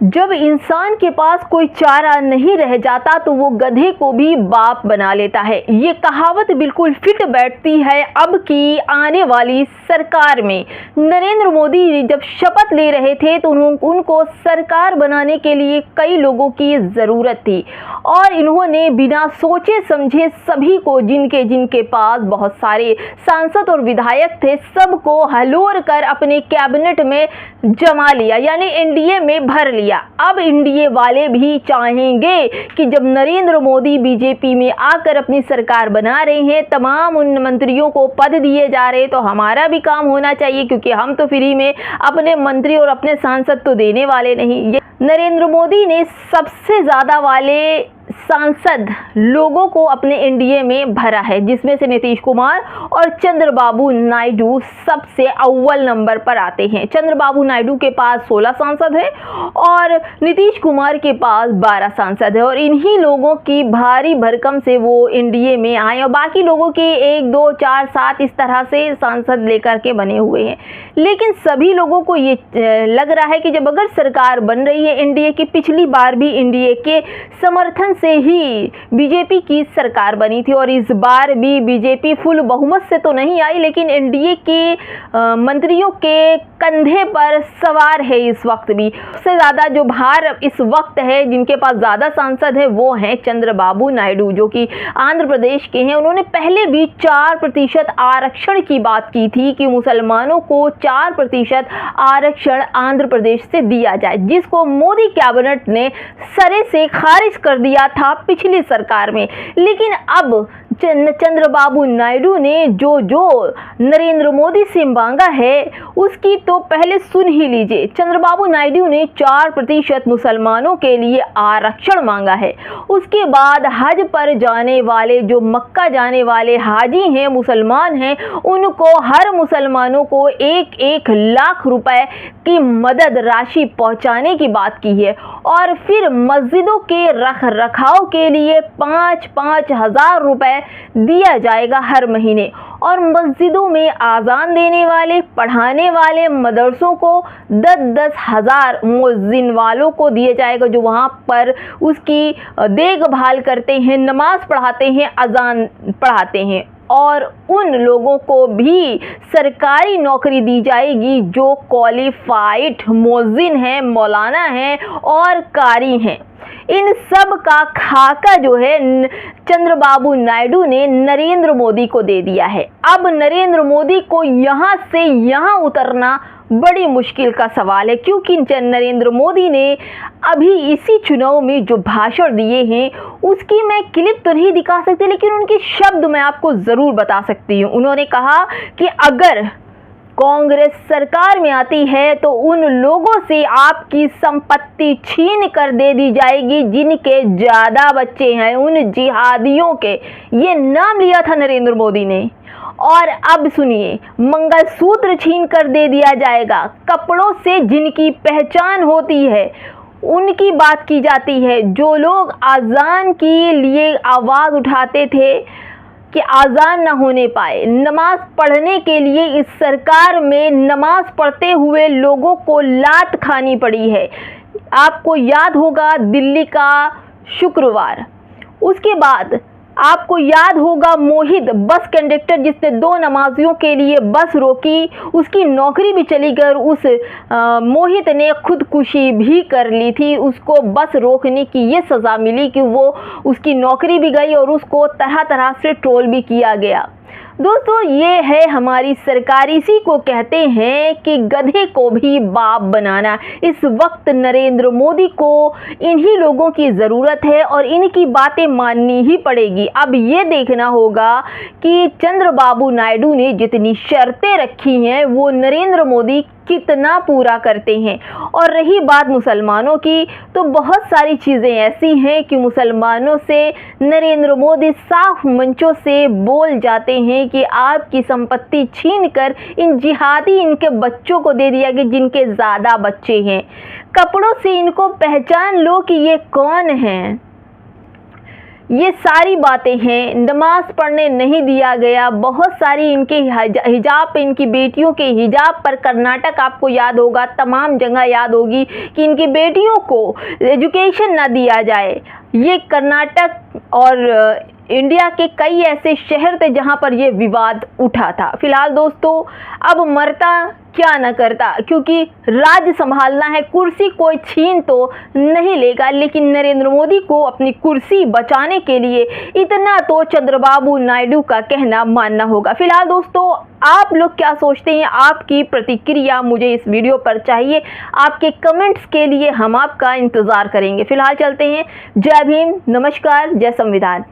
जब इंसान के पास कोई चारा नहीं रह जाता तो वो गधे को भी बाप बना लेता है। ये कहावत बिल्कुल फिट बैठती है अब की आने वाली सरकार में। नरेंद्र मोदी जब शपथ ले रहे थे तो उनको सरकार बनाने के लिए कई लोगों की ज़रूरत थी और इन्होंने बिना सोचे समझे सभी को, जिनके पास बहुत सारे सांसद और विधायक थे, सबको हलोर कर अपने कैबिनेट में जमा लिया, यानी एनडीए में भर लिया। अब एनडीए वाले भी चाहेंगे कि जब नरेंद्र मोदी बीजेपी में आकर अपनी सरकार बना रहे हैं, तमाम उन मंत्रियों को पद दिए जा रहे, तो हमारा भी काम होना चाहिए, क्योंकि हम तो फ्री में अपने मंत्री और अपने सांसद तो देने वाले नहीं। ये नरेंद्र मोदी ने सबसे ज़्यादा वाले सांसद लोगों को अपने एनडीए में भरा है, जिसमें से नीतीश कुमार और चंद्रबाबू नायडू सबसे अव्वल नंबर पर आते हैं। चंद्रबाबू नायडू के पास 16 सांसद हैं और नीतीश कुमार के पास 12 सांसद है और इन्हीं लोगों की भारी भरकम से वो एनडीए में आए और बाकी लोगों के 1, 2, 4, 7 इस तरह से सांसद लेकर के बने हुए हैं। लेकिन सभी लोगों को ये लग रहा है कि जब अगर सरकार बन रही है एनडीए की, पिछली बार भी एनडीए के समर्थन से ही बीजेपी की सरकार बनी थी और इस बार भी बीजेपी फुल बहुमत से तो नहीं आई, लेकिन एनडीए के मंत्रियों के कंधे पर सवार है इस वक्त भी। सबसे ज़्यादा जो भार इस वक्त है, जिनके पास ज़्यादा सांसद है, वो हैं चंद्रबाबू नायडू, जो कि आंध्र प्रदेश के हैं। उन्होंने पहले भी 4% आरक्षण की बात की थी कि मुसलमानों को 4% आरक्षण आंध्र प्रदेश से दिया जाए, जिसको मोदी कैबिनेट ने सरे से खारिज कर दिया था पिछली सरकार में। लेकिन अब चंद्रबाबू नायडू ने जो नरेंद्र मोदी से मांगा है उसकी तो पहले सुन ही लीजिए। चंद्रबाबू नायडू ने 4% मुसलमानों के लिए आरक्षण मांगा है। उसके बाद हज पर जाने वाले, जो मक्का जाने वाले हाजी हैं, मुसलमान हैं, उनको हर मुसलमानों को 1-1 लाख रुपए की मदद राशि पहुंचाने की बात की है और फिर मस्जिदों के रख रखाव के लिए 5-5 हज़ार रुपए दिया जाएगा हर महीने और मस्जिदों में आज़ान देने वाले, पढ़ाने वाले मदरसों को 10-10 हज़ार मुअज्जिन वालों को दिया जाएगा, जो वहाँ पर उसकी देखभाल करते हैं, नमाज पढ़ाते हैं, अज़ान पढ़ाते हैं। और उन लोगों को भी सरकारी नौकरी दी जाएगी जो क्वालिफाइड मुअज्जिन हैं, मौलाना हैं और कारी हैं। इन सब का खाका जो है चंद्रबाबू नायडू ने नरेंद्र मोदी को दे दिया है। अब नरेंद्र मोदी को यहाँ से यहाँ उतरना बड़ी मुश्किल का सवाल है, क्योंकि नरेंद्र मोदी ने अभी इसी चुनाव में जो भाषण दिए हैं उसकी मैं क्लिप तो नहीं दिखा सकती, लेकिन उनके शब्द मैं आपको ज़रूर बता सकती हूँ। उन्होंने कहा कि अगर कांग्रेस सरकार में आती है तो उन लोगों से आपकी संपत्ति छीन कर दे दी जाएगी जिनके ज़्यादा बच्चे हैं, उन जिहादियों के। ये नाम लिया था नरेंद्र मोदी ने। और अब सुनिए, मंगलसूत्र छीन कर दे दिया जाएगा। कपड़ों से जिनकी पहचान होती है उनकी बात की जाती है। जो लोग अजान के लिए आवाज़ उठाते थे कि आज़ान ना होने पाए, नमाज पढ़ने के लिए इस सरकार में नमाज पढ़ते हुए लोगों को लात खानी पड़ी है। आपको याद होगा दिल्ली का शुक्रवार, उसके बाद आपको याद होगा मोहित बस कंडक्टर जिसने 2 नमाजियों के लिए बस रोकी, उसकी नौकरी भी चली गई। उस मोहित ने खुदकुशी भी कर ली थी। उसको बस रोकने की ये सज़ा मिली कि वो उसकी नौकरी भी गई और उसको तरह तरह से ट्रोल भी किया गया। दोस्तों, ये है हमारी सरकार। इसी को कहते हैं कि गधे को भी बाप बनाना। इस वक्त नरेंद्र मोदी को इन्हीं लोगों की ज़रूरत है और इनकी बातें माननी ही पड़ेगी। अब ये देखना होगा कि चंद्रबाबू नायडू ने जितनी शर्तें रखी हैं वो नरेंद्र मोदी कितना पूरा करते हैं। और रही बात मुसलमानों की, तो बहुत सारी चीज़ें ऐसी हैं कि मुसलमानों से नरेंद्र मोदी साफ मंचों से बोल जाते हैं कि आपकी संपत्ति छीन कर इन जिहादी, इनके बच्चों को दे दिया गया जिनके ज़्यादा बच्चे हैं। कपड़ों से इनको पहचान लो कि ये कौन हैं। ये सारी बातें हैं। नमाज पढ़ने नहीं दिया गया, बहुत सारी इनके हिजाब पे, इनकी बेटियों के हिजाब पर कर्नाटक आपको याद होगा, तमाम जगह याद होगी कि इनकी बेटियों को एजुकेशन ना दिया जाए। ये कर्नाटक और इंडिया के कई ऐसे शहर थे जहां पर यह विवाद उठा था। फिलहाल दोस्तों अब मरता क्या न करता, क्योंकि राज्य संभालना है, कुर्सी कोई छीन तो नहीं लेगा, लेकिन नरेंद्र मोदी को अपनी कुर्सी बचाने के लिए इतना तो चंद्रबाबू नायडू का कहना मानना होगा। फिलहाल दोस्तों आप लोग क्या सोचते हैं, आपकी प्रतिक्रिया मुझे इस वीडियो पर चाहिए। आपके कमेंट्स के लिए हम आपका इंतजार करेंगे। फिलहाल चलते हैं। जय भीम, नमस्कार, जय संविधान।